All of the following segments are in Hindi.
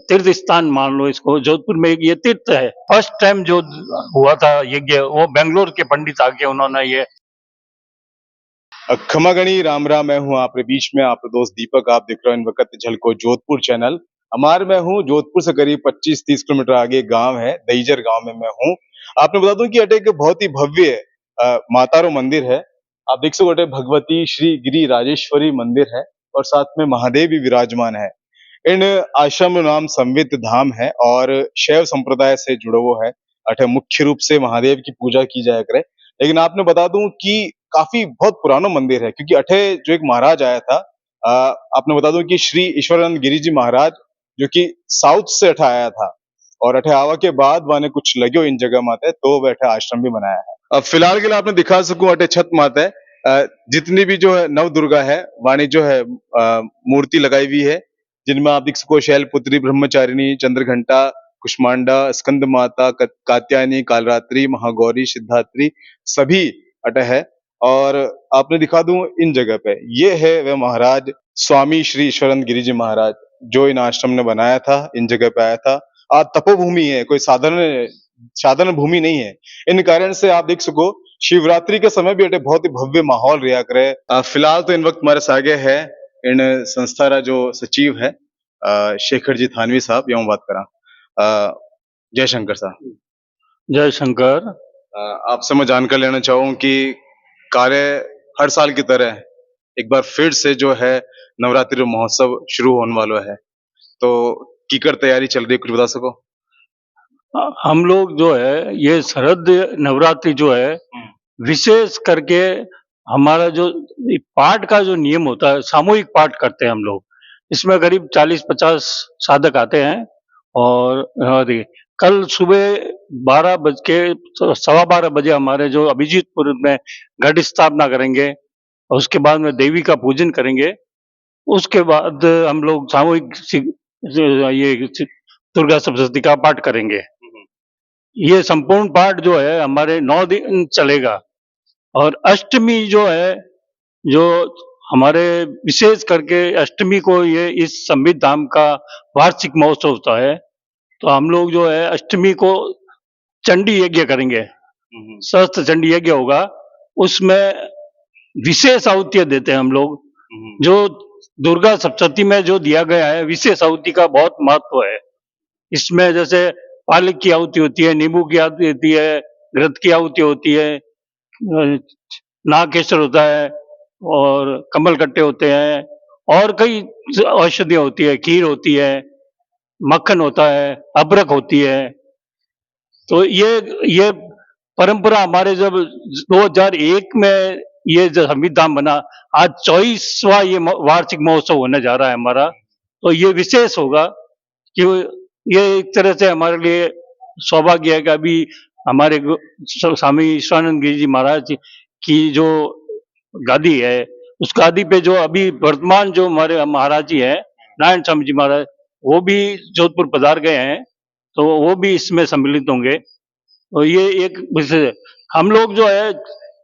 तीर्थ स्थान मान लो इसको, जोधपुर में ये तीर्थ है। फर्स्ट टाइम जो हुआ था यज्ञ, वो बेंगलोर के पंडित आके उन्होंने ये खमागणी राम राम। मैं हूँ आपके बीच में आपका दोस्त दीपक। आप देख रहे हो इन वक्त झलको जोधपुर चैनल। हमारे मैं हूँ जोधपुर से करीब 25-30 किलोमीटर आगे गांव है दईजर। गांव में मैं हूँ। आपने बता दूं कि अटे एक बहुत ही भव्य मातारो मंदिर है। आप देख सकते हो अटे भगवती श्री गिरी राजेश्वरी मंदिर है और साथ में महादेव भी विराजमान है। इन आश्रम नाम संवित धाम है और शैव संप्रदाय से जुड़ा हुआ है। अठे मुख्य रूप से महादेव की पूजा की जाया करे। लेकिन आपने बता दूं कि काफी बहुत पुराना मंदिर है, क्योंकि अठे जो एक महाराज आया था, आपने बता दूं कि श्री ईश्वरानंद गिरी जी महाराज, जो कि साउथ से अठे आया था और अठे आवा के बाद वाने कुछ लगे इन जगह माते तो वह अठे आश्रम भी बनाया है। अब फिलहाल के लिए आपने दिखा सकूं अठे छत माते जितनी भी जो है नव दुर्गा है वाणी जो है मूर्ति लगाई हुई है, जिनमें आप देख सको शैलपुत्री, ब्रह्मचारिणी, चंद्रघंटा, कुष्मांडा, स्कंद माता, कात्यायनी, कालरात्रि, महागौरी, सिद्धात्री सभी अटे है। और आपने दिखा दूं इन जगह पे ये है वह महाराज स्वामी श्री ईश्वरानंद गिरी जी महाराज, जो इन आश्रम ने बनाया था, इन जगह पे आया था। आज तपोभूमि है, कोई साधारण साधारण भूमि नहीं है। इन कारण से आप देख सको शिवरात्रि के समय भी अटे बहुत ही भव्य माहौल रिया करे। फिलहाल तो इन वक्त हमारे सागे है इन संस्था रा जो सचिव है शेखर जी थानवी साहब, यूं बात करा। जय शंकर साहब। जय शंकर। आपसे मैं जानकर लेना चाहूँ कि कार्य हर साल की तरह एक बार फिर से जो है नवरात्रि महोत्सव शुरू होने वाला है, तो कीकर तैयारी चल रही है, कुछ बता सको? हम लोग जो है ये शरद नवरात्रि जो है विशेष करके हमारा जो पाठ का जो नियम होता है, सामूहिक पाठ करते हैं हम लोग। इसमें करीब 40-50 साधक आते हैं और देखिए कल सुबह 12 बज के सवा 12 बजे हमारे जो अभिजीतपुर में घट स्थापना करेंगे और उसके बाद में देवी का पूजन करेंगे। उसके बाद हम लोग सामूहिक ये दुर्गा सप्तशती का पाठ करेंगे। ये संपूर्ण पाठ जो है हमारे 9 दिन चलेगा। और अष्टमी जो है, जो हमारे विशेष करके अष्टमी को ये इस संबित धाम का वार्षिक महोत्सव होता है, तो हम लोग जो है अष्टमी को चंडी यज्ञ करेंगे। सहस्त्र चंडी यज्ञ होगा, उसमें विशेष आहुतियां देते हैं हम लोग। जो दुर्गा सप्तशती में जो दिया गया है विशेष आहुति का बहुत महत्व है। इसमें जैसे पालक की आहुति होती है, नींबू की आहुति होती है, घृत की आहुति होती है, नागकेसर होता है और कमल कट्टे होते हैं और कई औषधियां होती है, खीर होती है, मक्खन होता है, अबरक होती है। तो ये परंपरा हमारे जब 2001 में ये जो संबित धाम बना, आज 24वां ये वार्षिक महोत्सव होने जा रहा है हमारा। तो ये विशेष होगा कि ये एक तरह से हमारे लिए सौभाग्य है कि अभी हमारे स्वामी ईश्वरानंद गिरी जी महाराज की जो गादी है, उस गादी पे जो अभी वर्तमान जो हमारे महाराज जी हैं, नारायण स्वामी जी महाराज, वो भी जोधपुर पधार गए हैं, तो वो भी इसमें सम्मिलित होंगे। तो ये एक विशेष हम लोग जो है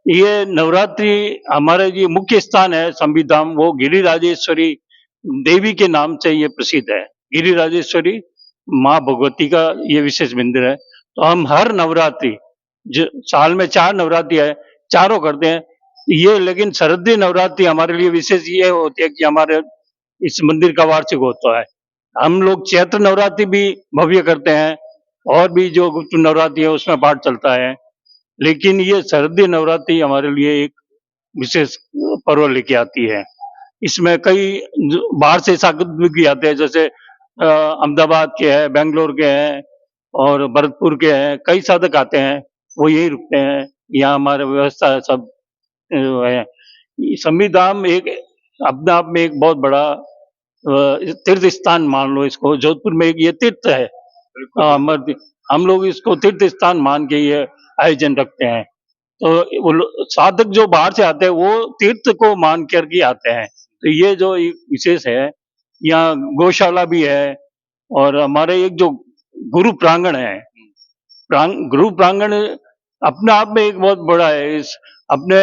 ये नवरात्रि हमारे ये मुख्य स्थान है संबित धाम, वो गिरी राजेश्वरी देवी के नाम से ये प्रसिद्ध है। गिरी राजेश्वरी माँ भगवती का ये विशेष मंदिर है। तो हम हर नवरात्रि, जो साल में 4 नवरात्रि है, चारों करते हैं ये। लेकिन शरदीय नवरात्रि हमारे लिए विशेष ये होती है कि हमारे इस मंदिर का वार्षिक होता है। हम लोग चैत्र नवरात्रि भी भव्य करते हैं और भी जो गुप्त नवरात्रि है उसमें पाठ चलता है। लेकिन ये शरदीय नवरात्रि हमारे लिए एक विशेष पर्व लेके आती है। इसमें कई बाहर से साधक भी आते हैं, जैसे अहमदाबाद के हैं, बेंगलोर के हैं और भरतपुर के हैं, कई साधक आते हैं, वो यही रुकते हैं। यहाँ हमारे व्यवस्था है सब है। संबित धाम एक अपने आप में एक बहुत बड़ा तीर्थ स्थान मान लो इसको। जोधपुर में एक ये तीर्थ है, हम लोग इसको तीर्थ स्थान मान के ये आयोजन रखते हैं। तो वो साधक जो बाहर से आते हैं वो तीर्थ को मान करके आते हैं। तो ये जो विशेष है, यहाँ गौशाला भी है और हमारे एक जो गुरु प्रांगण है, गुरु प्रांगण अपने आप में एक बहुत बड़ा है। इस अपने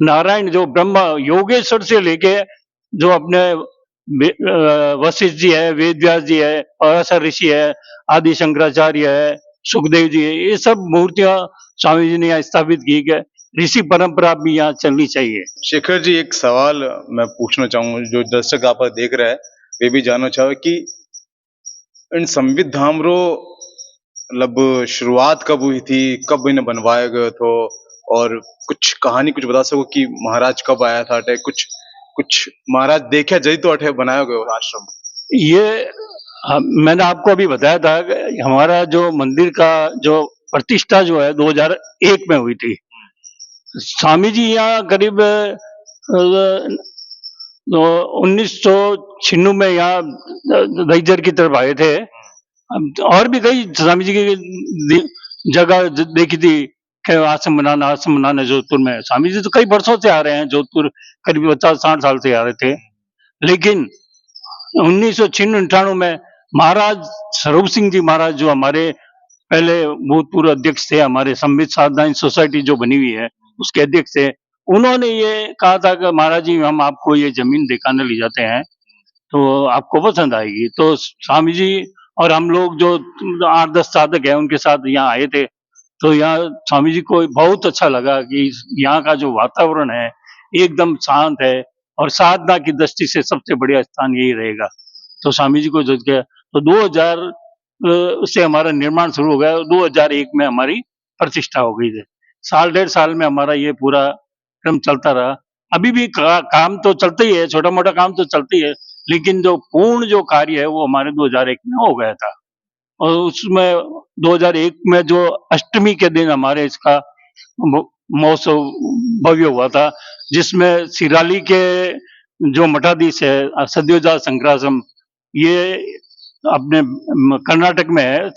नारायण जो ब्रह्मा योगेश्वर से लेके जो अपने वशिष्ठ जी है, वेद व्यास जी है, पराशर ऋषि है, आदि शंकराचार्य है, सुखदेव जी है, ये सब मूर्तियां स्वामी जी ने यहाँ स्थापित की है। ऋषि परंपरा भी यहाँ चलनी चाहिए। शेखर जी, एक सवाल मैं पूछना चाहूंगा, जो दर्शक आप देख रहे हैं वे भी जानना चाहे कि इन संबित धामरों मतलब शुरुआत कब हुई थी, कब इन्हें बनवाया गया था, और कुछ कहानी कुछ बता सको कि महाराज कब आया था अटे, कुछ कुछ महाराज देखा जई तो अटे बनाया गया आश्रम। ये मैंने आपको अभी बताया था कि हमारा जो मंदिर का जो प्रतिष्ठा जो है 2001 में हुई थी। स्वामी जी यहाँ करीब 1996 में यहाँ दहीजर की तरफ आए थे। और भी कई स्वामी जी की जगह देखी थी कि आश्रम बनाना जोधपुर में। स्वामी जी तो कई वर्षों से आ रहे हैं जोधपुर, करीब 50-60 साल से आ रहे थे। लेकिन 1996-98 में महाराज स्वरूप सिंह जी महाराज, जो हमारे पहले भूतपूर्व अध्यक्ष थे, हमारे संबित साधना सोसाइटी जो बनी हुई है उसके अध्यक्ष थे, उन्होंने ये कहा था कि महाराज जी हम आपको ये जमीन दिखाने ले जाते हैं तो आपको पसंद आएगी। तो स्वामी जी और हम लोग जो 8-10 साधक है उनके साथ यहाँ आए थे, तो यहाँ स्वामी जी को बहुत अच्छा लगा कि यहाँ का जो वातावरण है एकदम शांत है और साधना की दृष्टि से सबसे बढ़िया स्थान यही रहेगा। तो स्वामी जी को जो किया तो 2000 से हमारा निर्माण शुरू हो गया। 2001 में हमारी प्रतिष्ठा हो गई थी। साल 1.5 साल में हमारा ये पूरा क्रम चलता रहा। अभी भी काम तो चलता ही है, छोटा मोटा काम तो चलती है, लेकिन जो पूर्ण जो कार्य है वो हमारे 2001 में हो गया था। और उसमें 2001 में जो अष्टमी के दिन हमारे इसका महोत्सव भव्य हुआ था, जिसमें सिराली के जो मठाधीश है सद्योजात शंकराश्रम, ये अपने कर्नाटक में है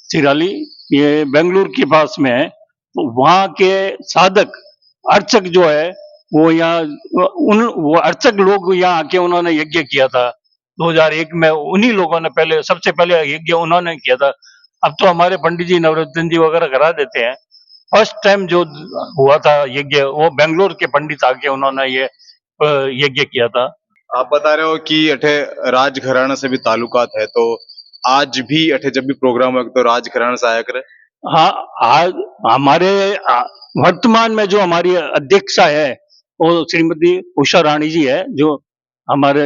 सिराली, ये बेंगलुरु के पास में है। तो वहाँ के साधक अर्चक जो है वो यहाँ वो अर्चक लोग यहाँ आके उन्होंने यज्ञ किया था 2001 में। उन्हीं लोगों ने पहले सबसे पहले यज्ञ उन्होंने किया था। अब तो हमारे पंडित जी नवरत्न जी वगैरह करा देते हैं। फर्स्ट टाइम जो हुआ था यज्ञ वो बेंगलोर के पंडित आके उन्होंने ये यज्ञ किया था। आप बता रहे हो कि अठे राजघराना से भी ताल्लुकात है, तो आज भी अठे जब भी प्रोग्राम हो तो राजघराना से आया करे। हाँ, आज हमारे वर्तमान में जो हमारी अध्यक्षा है वो श्रीमती उषा रानी जी है, जो हमारे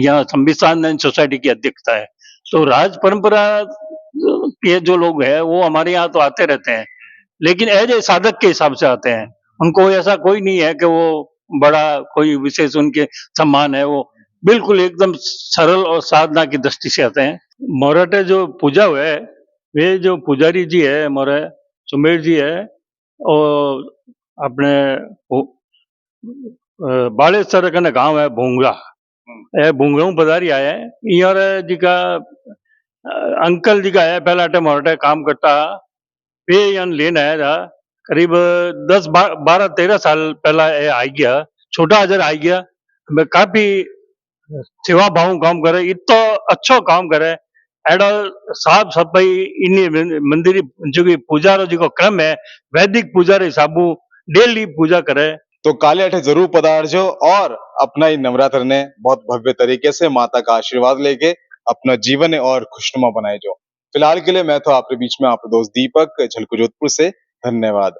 यहाँ संविधान सोसाइटी की अध्यक्षता है। तो राज परंपरा के जो लोग हैं वो हमारे यहाँ तो आते रहते हैं, लेकिन एज ए साधक के हिसाब से आते हैं। उनको ऐसा कोई नहीं है कि वो बड़ा कोई विशेष उनके सम्मान है, वो बिल्कुल एकदम सरल और साधना की दृष्टि से आते हैं। मोराटे जो पूजा हुए वे जो पुजारी जी है मोरे सुमेर जी है और अपने बालेसर कने गांव है भूंगरा, ए भूंगरा पधारी आया है यार जी का अंकल जी का है पहला टाइम मोराटे काम करता वे यहाँ लेने आया था। करीब 10-12-13 साल पहला ये आई गया, छोटा हजार आई गया। मैं काफी सेवा भाव काम करे, इतो अच्छो काम करे, एडो साफ सफाई इन मंदिर जो की पूजा रो जो क्रम है वैदिक पूजा रे हिसाबु डेली पूजा करे। तो काले अठे जरूर पधारजो और अपना ही नवरात्र ने बहुत भव्य तरीके से माता का आशीर्वाद लेके अपना जीवन और खुशनुमा बनाए जो। फिलहाल के लिए मैं तो आपके बीच में आपका दोस्त दीपक झलको जोधपुर से। धन्यवाद।